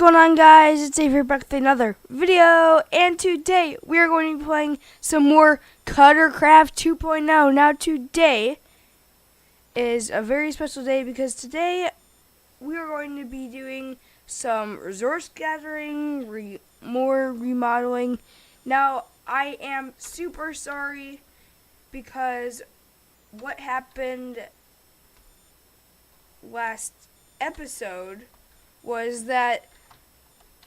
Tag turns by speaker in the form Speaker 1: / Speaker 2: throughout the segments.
Speaker 1: going on, guys? It's Avery back with another video, and today we are going to be playing some more Cuttercraft 2.0. Now today is a very special day because today we are going to be doing some resource gathering, more remodeling. Now I am super sorry because what happened last episode was that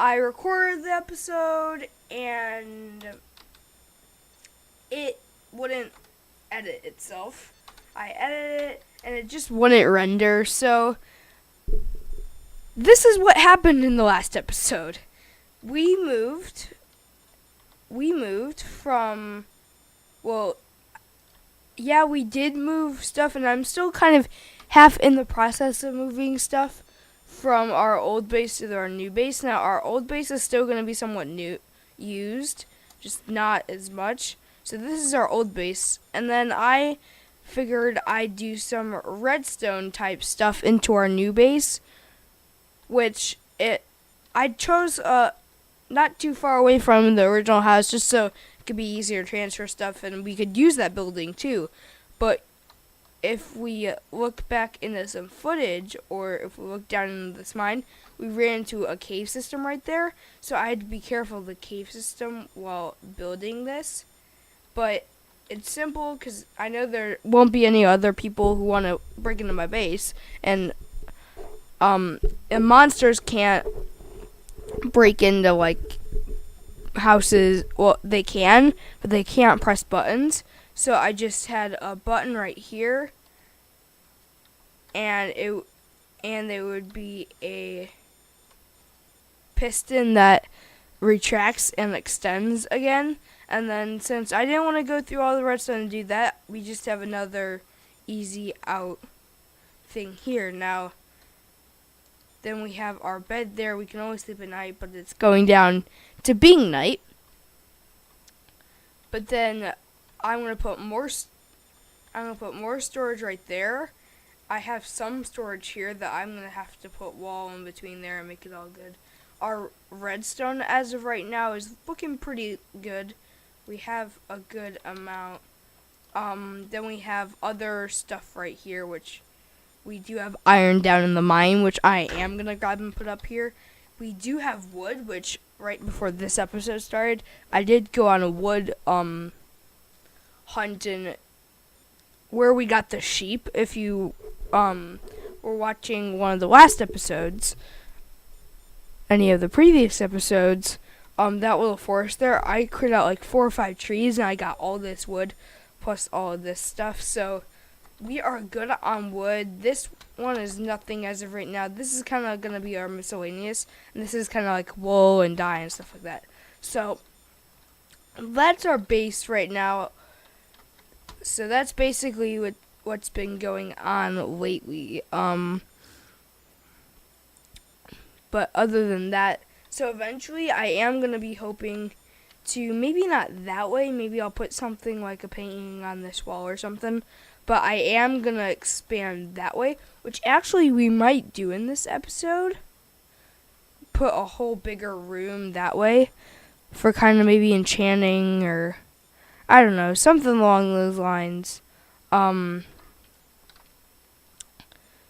Speaker 1: I recorded the episode and it wouldn't edit itself. I edited it and it just wouldn't render. So this is what happened in the last episode. We moved from, well, yeah, we did move stuff, and I'm still kind of half in the process of moving stuff from our old base to our new base. Now, our old base is still going to be somewhat used, just not as much. So this is our old base, and then I figured I'd do some redstone type stuff into our new base, which I chose not too far away from the original house, just so it could be easier to transfer stuff, and we could use that building too. But if we look back into some footage, or if we look down into this mine, we ran into a cave system right there. So I had to be careful of the cave system while building this. But it's simple because I know there won't be any other people who want to break into my base. And monsters can't break into, like, houses. Well, they can, but they can't press buttons. So I just had a button right here, and there would be a piston that retracts and extends again. And then since I didn't want to go through all the redstone and do that, we just have another easy out thing here. Now, then we have our bed there. We can always sleep at night, but it's going down to being night. But then I'm gonna put more storage right there. I have some storage here that I'm gonna have to put wall in between there and make it all good. Our redstone as of right now is looking pretty good. We have a good amount. Then we have other stuff right here, which we do have iron down in the mine, which I am gonna grab and put up here. We do have wood, which right before this episode started, I did go on a wood hunting where we got the sheep. If you were watching one of the last episodes, any of the previous episodes, that little forest there, I cleared out like 4 or 5 trees and I got all this wood plus all of this stuff. So we are good on wood. This one is nothing as of right now. This is kind of going to be our miscellaneous, and this is kind of like wool and dye and stuff like that. So that's our base right now. So that's basically what's been going on lately. But other than that, so eventually I am going to be hoping to, maybe not that way, maybe I'll put something like a painting on this wall or something, but I am going to expand that way, which actually we might do in this episode. Put a whole bigger room that way for kind of maybe enchanting, or I don't know, something along those lines.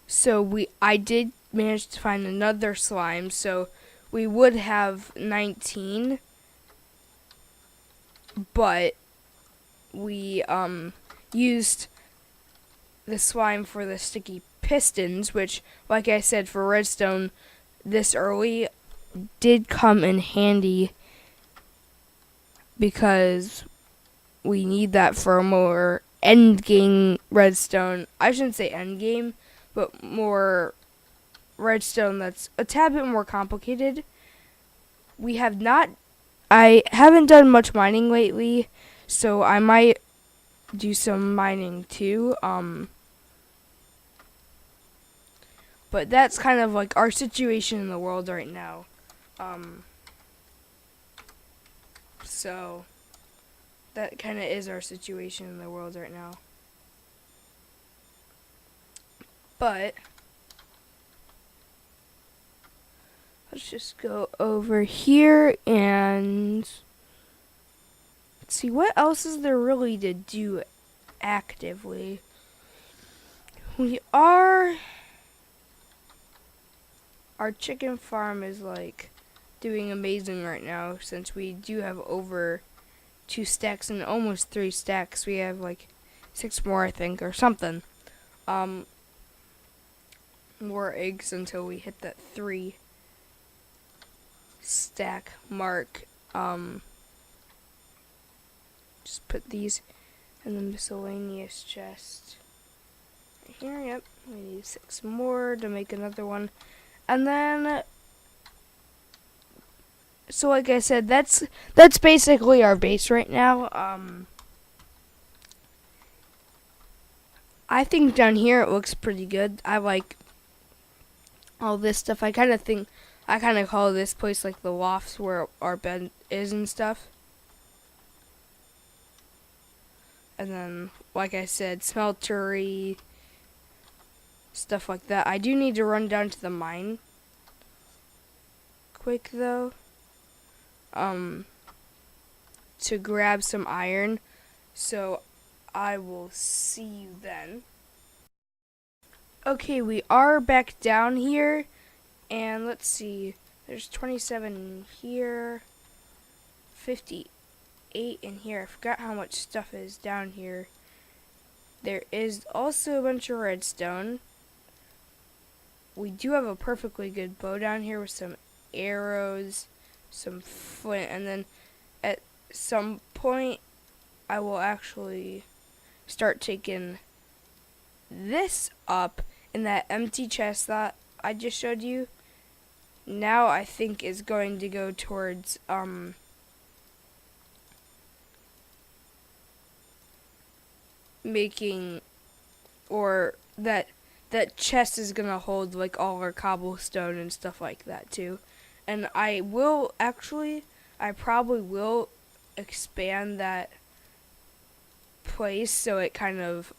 Speaker 1: So I did manage to find another slime, so we would have 19, but we used the slime for the sticky pistons, which, like I said, for redstone this early did come in handy because we need that for more end game redstone. I shouldn't say end game, but more redstone that's a tad bit more complicated. I haven't done much mining lately, so I might do some mining too. But that's kind of like our situation in the world right now. So that kind of is our situation in the world right now. But let's just go over here and let's see what else is there really to do actively. Our chicken farm is like doing amazing right now since we do have over 2 stacks and almost 3 stacks. We have like 6 more, I think, or something. More eggs until we hit that 3 stack mark. Just put these in the miscellaneous chest right here. Yep, we need 6 more to make another one. And then, so like I said, that's basically our base right now. I think down here it looks pretty good. I like all this stuff. I kind of call this place like the lofts where our bed is and stuff. And then, like I said, smeltery, stuff like that. I do need to run down to the mine quick though, to grab some iron. So I will see you then. Okay, we are back down here, and let's see. There's 27 here, 58 in here. I forgot how much stuff is down here. There is also a bunch of redstone. We do have a perfectly good bow down here with some arrows, some flint, and then at some point I will actually start taking this up in that empty chest that I just showed you. Now I think is going to go towards making, or that chest is gonna hold like all our cobblestone and stuff like that too. And I probably will expand that place so it kind of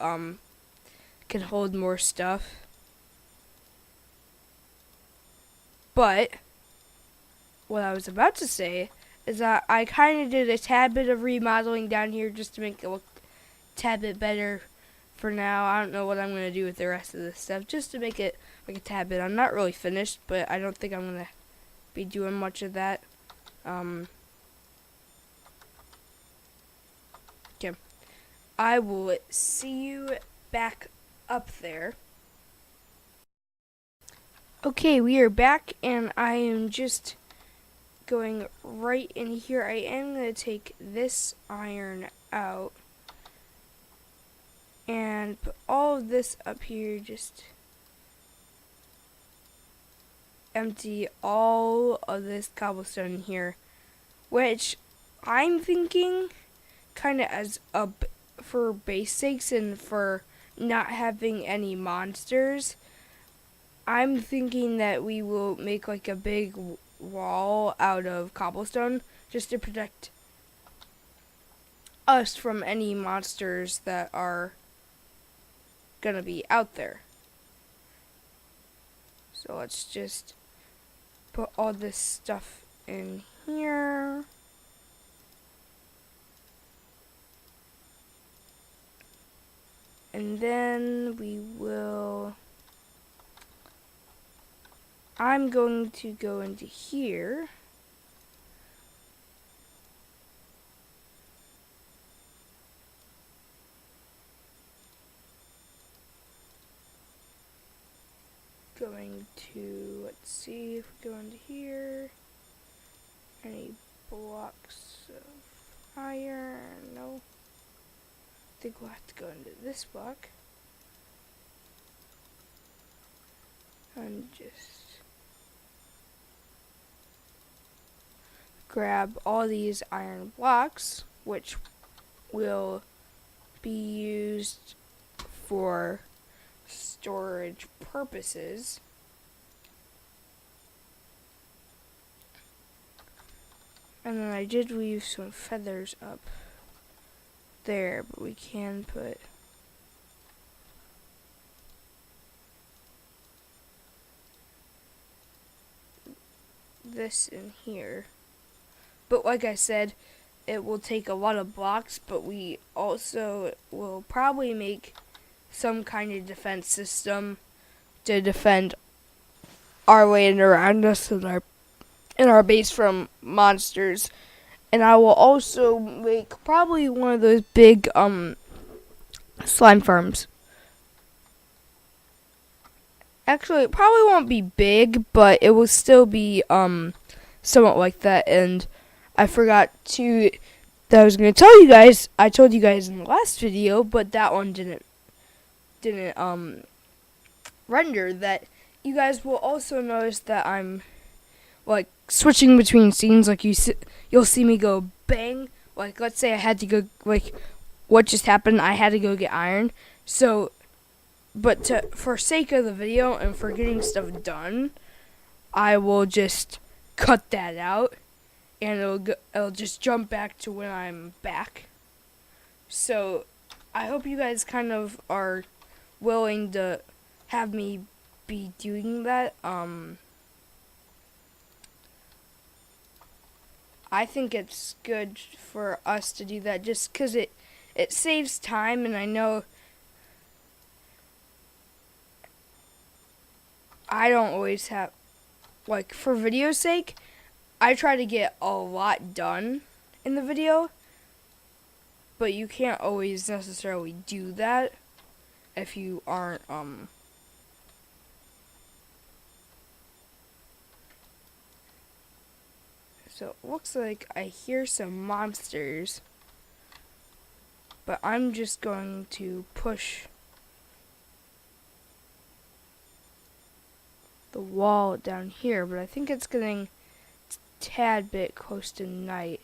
Speaker 1: can hold more stuff. But what I was about to say is that I kind of did a tad bit of remodeling down here just to make it look a tad bit better for now. I don't know what I'm going to do with the rest of this stuff, just to make it like a tad bit. I'm not really finished, but I don't think I'm going to be doing much of that. Okay. I will see you back up there. Okay, we are back, and I am just going right in here. I am going to take this iron out and put all of this up here, just empty all of this cobblestone here, which I'm thinking kind of as for base sakes and for not having any monsters, I'm thinking that we will make like a big wall out of cobblestone just to protect us from any monsters that are gonna be out there. So let's just put all this stuff in here. And then I'm going to go into here. Going to, let's see if we go into here. Any blocks of iron? No. I think we'll have to go into this block. And just grab all these iron blocks, which will be used for storage purposes. And then I did leave some feathers up there, but we can put this in here. But like I said, it will take a lot of blocks, but we also will probably make some kind of defense system to defend our land around us in our base from monsters. And I will also make probably one of those big slime farms. Actually, it probably won't be big, but it will still be somewhat like that. And I forgot that I was going to tell you guys. I told you guys in the last video, but that one didn't render. That you guys will also notice that I'm like switching between scenes. Like you'll see me go bang. Like let's say I had to go, like what just happened, I had to go get iron. So, but for sake of the video and for getting stuff done, I will just cut that out, and it'll just jump back to when I'm back. So, I hope you guys kind of are willing to have me be doing that. I think it's good for us to do that just because it saves time, and I know I don't always have, like, for video's sake, I try to get a lot done in the video, but you can't always necessarily do that if you aren't, so it looks like I hear some monsters, but I'm just going to push the wall down here, but I think it's getting a tad bit close to night.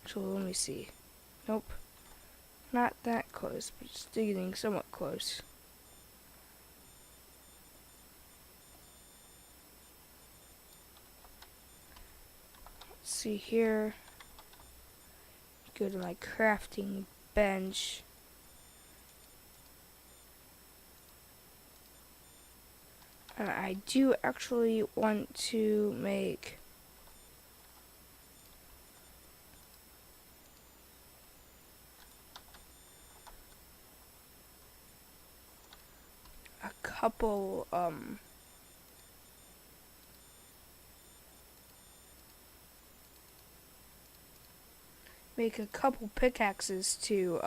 Speaker 1: So let me see. Nope. Not that close, but still getting somewhat close. Let's see here. Go to my crafting bench. And I do actually want to make a couple pickaxes to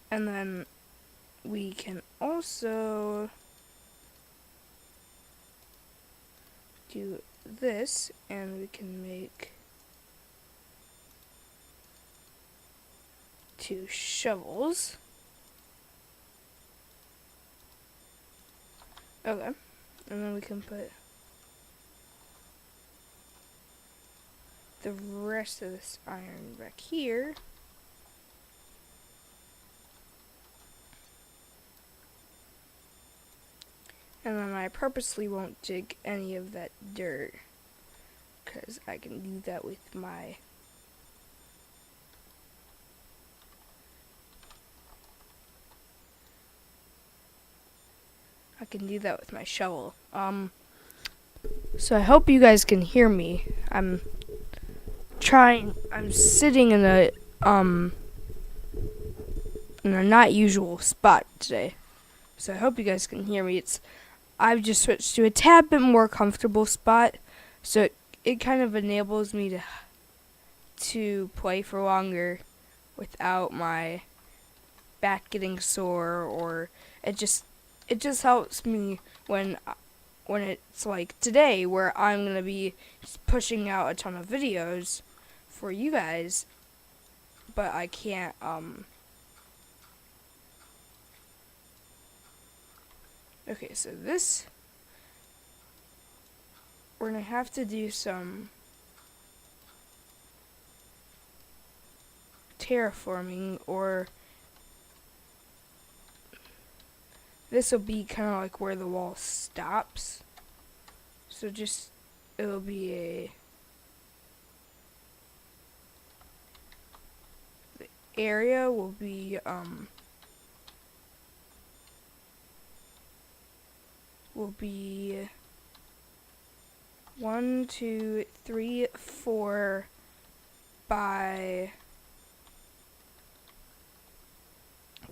Speaker 1: and then we can also do this, and we can make 2 shovels. Okay, and then we can put the rest of this iron back here. And then I purposely won't dig any of that dirt, because I can do that with my shovel. So I hope you guys can hear me. I'm sitting in a not usual spot today. So I hope you guys can hear me. I've just switched to a tad bit more comfortable spot, so it kind of enables me to play for longer without my back getting sore, or it just helps me when it's like today, where I'm gonna be pushing out a ton of videos for you guys, but I can't okay, so we're gonna have to do some terraforming, or this will be kind of like where the wall stops. So it'll be the area will be will be 1, 2, 3, 4 by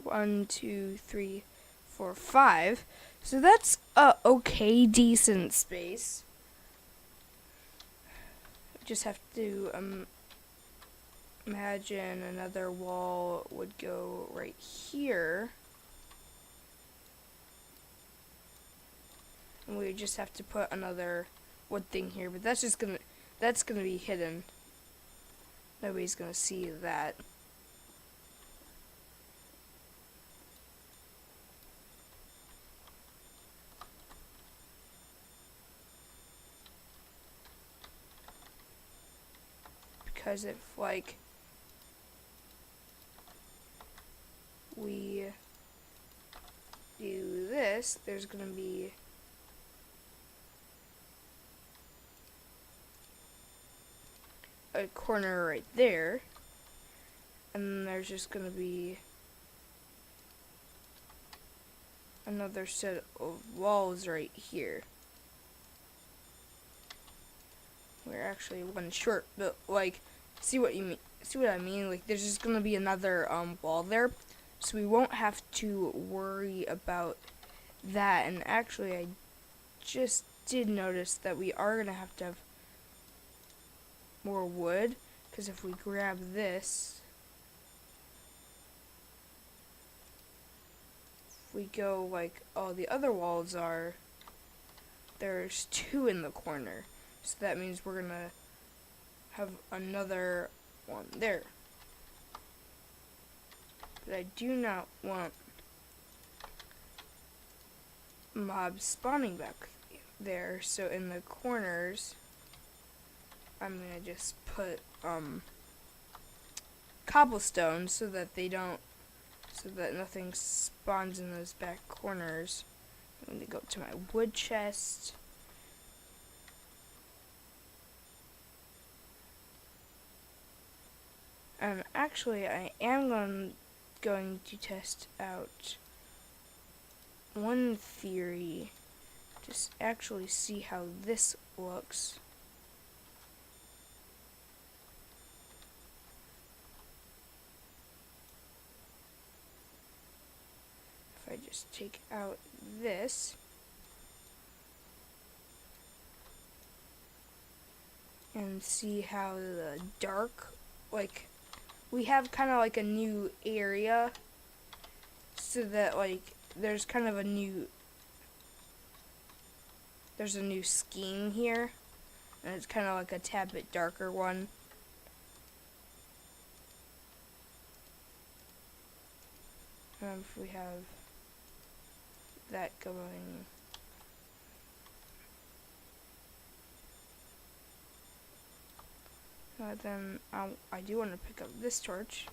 Speaker 1: 1, 2, 3, 4, 5. So that's a okay, decent space. Just have to imagine another wall would go right here. And we just have to put another wood thing here, but that's gonna be hidden. Nobody's gonna see that. Because if like we do this, there's gonna be a corner right there, and then there's just gonna be another set of walls right here. We're actually one short, but like, see what I mean? Like, there's just gonna be another wall there, so we won't have to worry about that. And actually, I just did notice that we are gonna have to have more wood, because if we grab this, if we go like all the other walls are, there's 2 in the corner. So that means we're gonna have another one there. But I do not want mobs spawning back there. So in the corners, I'm gonna just put cobblestone so that nothing spawns in those back corners. I'm gonna go to my wood chest. And actually, I am going to test out one theory, just actually see how this looks. If I just take out this, and see how the dark, like, we have kind of like a new area, so that like there's kind of a new scheme here, and it's kind of like a tad bit darker one. If we have that going, then I do want to pick up this torch,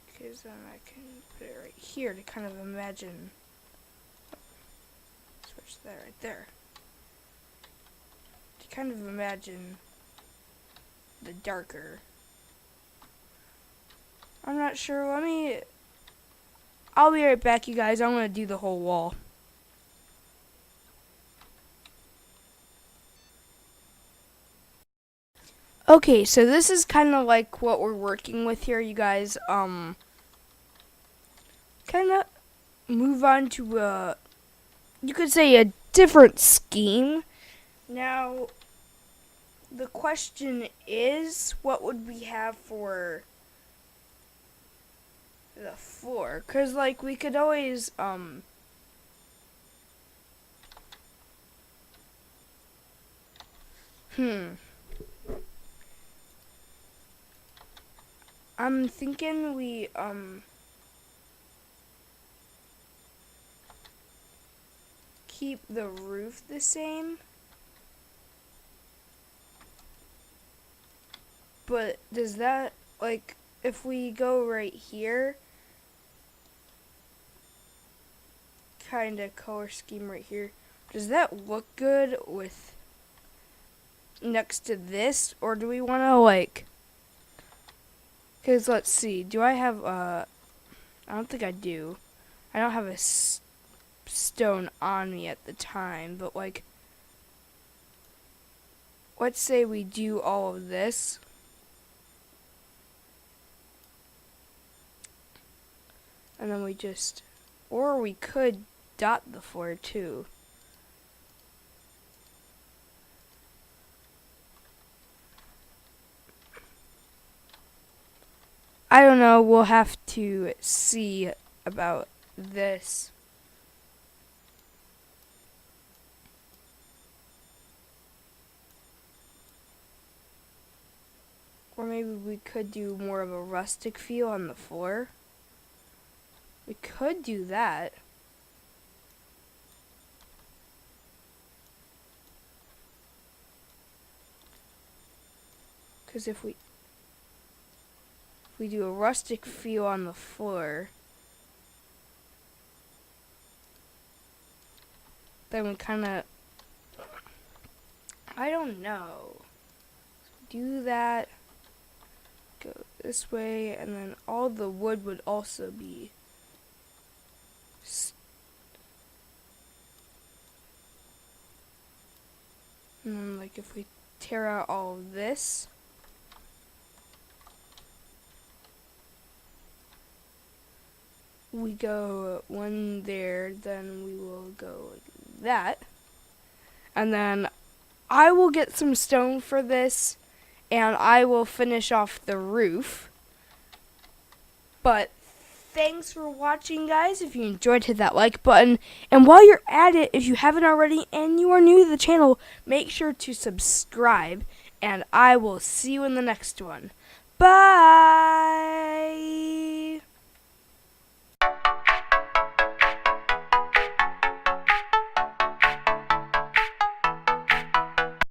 Speaker 1: because then I can put it right here to kind of imagine. Switch that right there. To kind of imagine the darker. I'm not sure. I'll be right back, you guys. I'm gonna do the whole wall. Okay, so this is kind of like what we're working with here, you guys. Kind of move on to you could say a different scheme. Now, the question is, what would we have for the floor? Because like we could always I'm thinking we keep the roof the same, but does that, like, if we go right here, kind of color scheme right here, does that look good with next to this, or do we want to like, because let's see, do I have I don't think I do. I don't have a stone on me at the time, but like, let's say we do all of this. And then we just, or we could dot the floor too. I don't know, we'll have to see about this. Or maybe we could do more of a rustic feel on the floor. We could do that. Because if we do a rustic feel on the floor, then we kind of, I don't know. Do that, go this way, and then all the wood would also be and then like if we tear out all of this, we go one there, then we will go like that, and then I will get some stone for this, and I will finish off the roof. But thanks for watching, guys. If you enjoyed, hit that like button, and while you're at it, if you haven't already and you are new to the channel, make sure to subscribe, and I will see you in the next one. Bye!